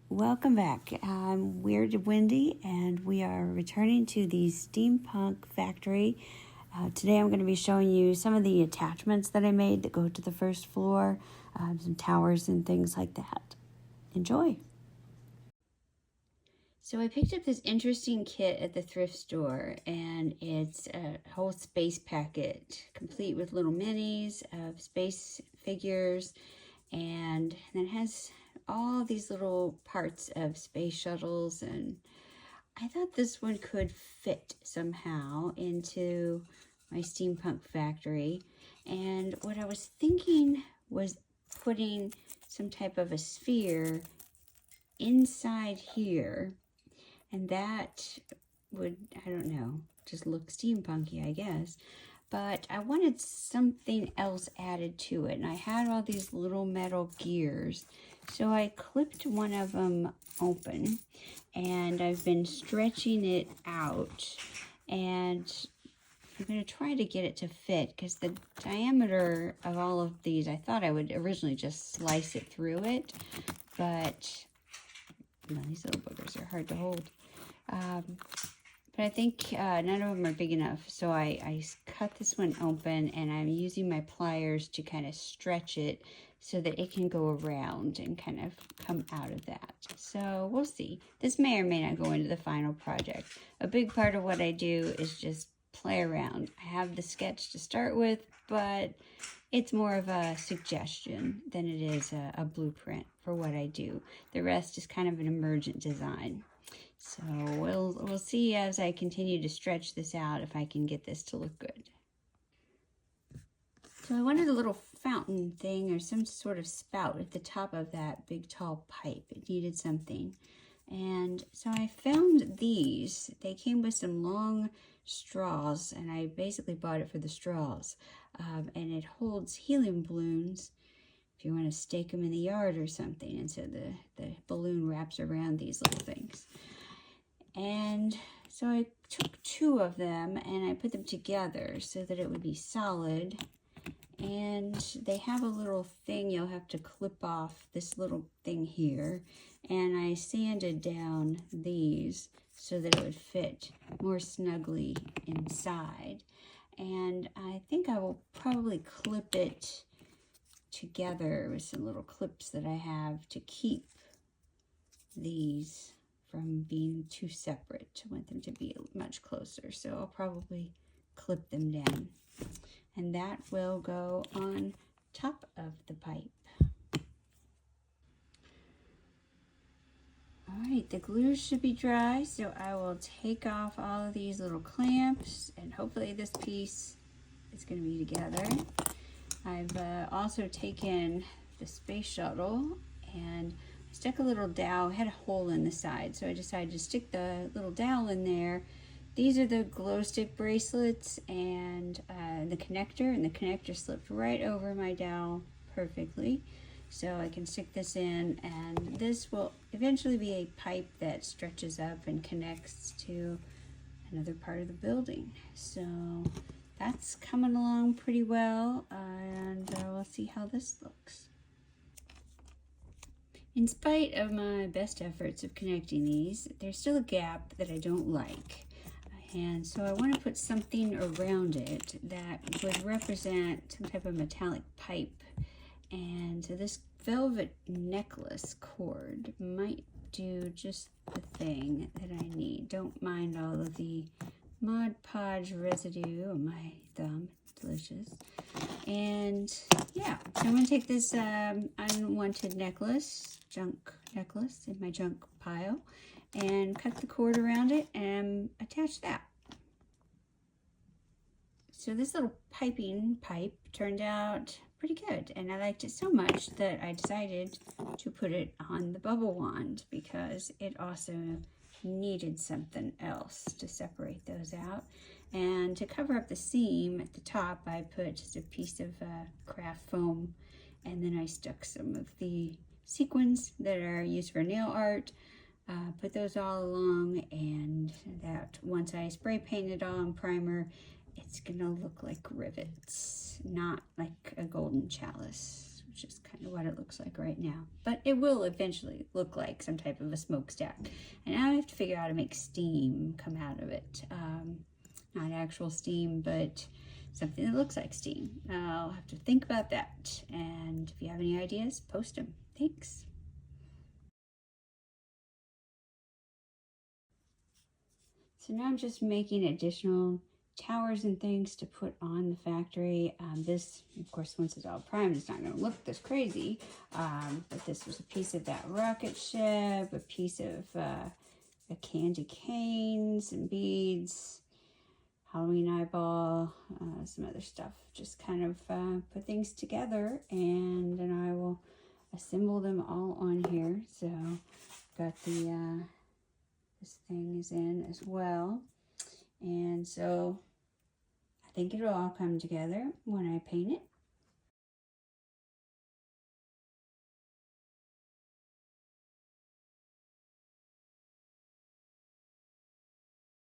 Welcome back. I'm Weird Wendy, and we are returning to the Steampunk factory. Today I'm going to be showing you some of the attachments that I made that go to the first floor, some towers and things like that. Enjoy! So I picked up this interesting kit at the thrift store, and it's a whole space packet, complete with little minis of space figures, and then it has all these little parts of space shuttles, and I thought this one could fit somehow into my steampunk factory. And what I was thinking was putting some type of a sphere inside here, and that would, I don't know, just look steampunky, I guess. But I wanted something else added to it, and I had all these little metal gears. So I clipped one of them open, and I've been stretching it out, and I'm going to try to get it to fit, because the diameter of all of these, I thought I would originally just slice it through it, but these little boogers are hard to hold. But I think none of them are big enough, so I cut this one open, and I'm using my pliers to kind of stretch it so that it can go around and kind of come out of that. So we'll see. This may or may not go into the final project. A big part of what I do is just play around. I have the sketch to start with, but it's more of a suggestion than it is a blueprint for what I do. The rest is kind of an emergent design. So we'll see as I continue to stretch this out if I can get this to look good. So I wanted a little fountain thing or some sort of spout at the top of that big tall pipe. It needed something. And so I found these. They came with some long straws, and I basically bought it for the straws. And it holds helium balloons if you want to stake them in the yard or something. And so the balloon wraps around these little things. And so I took two of them and I put them together so that it would be solid. And they have a little thing you'll have to clip off, this little thing here. And I sanded down these so that it would fit more snugly inside. And I think I will probably clip it together with some little clips that I have to keep these from being too separate. I want them to be much closer, so I'll probably clip them down. And that will go on top of the pipe. All right, the glue should be dry, so I will take off all of these little clamps, and hopefully this piece is going to be together. I've also taken the space shuttle and stuck a little dowel. It had a hole in the side, so I decided to stick the little dowel in there. These are the glow stick bracelets and the connector slipped right over my dowel perfectly. So I can stick this in, and this will eventually be a pipe that stretches up and connects to another part of the building. So that's coming along pretty well, and we'll see how this looks. In spite of my best efforts of connecting these, there's still a gap that I don't like. And so I want to put something around it that would represent some type of metallic pipe. And so this velvet necklace cord might do just the thing that I need. Don't mind all of the Mod Podge residue on my thumb. Delicious. And yeah, so I'm going to take this unwanted necklace, junk necklace in my junk pile, and cut the cord around it and attach that. So this little piping pipe turned out pretty good, and I liked it so much that I decided to put it on the bubble wand, because it also needed something else to separate those out. And to cover up the seam at the top, I put just a piece of craft foam, and then I stuck some of the sequins that are used for nail art, put those all along, and that once I spray paint it all in primer, it's gonna look like rivets, not like a golden chalice, which is kind of what it looks like right now. But it will eventually look like some type of a smokestack. And now I have to figure out how to make steam come out of it. Not actual steam, but something that looks like steam. I'll have to think about that. And if you have any ideas, post them. Thanks. So now I'm just making additional towers and things to put on the factory. This, of course, once it's all primed, it's not going to look this crazy. But this was a piece of that rocket ship, a piece of a candy cane, some beads, Halloween eyeball, some other stuff. Just kind of put things together, and then I will assemble them all on here. So got the this thing is in as well, and so I think it'll all come together when I paint it.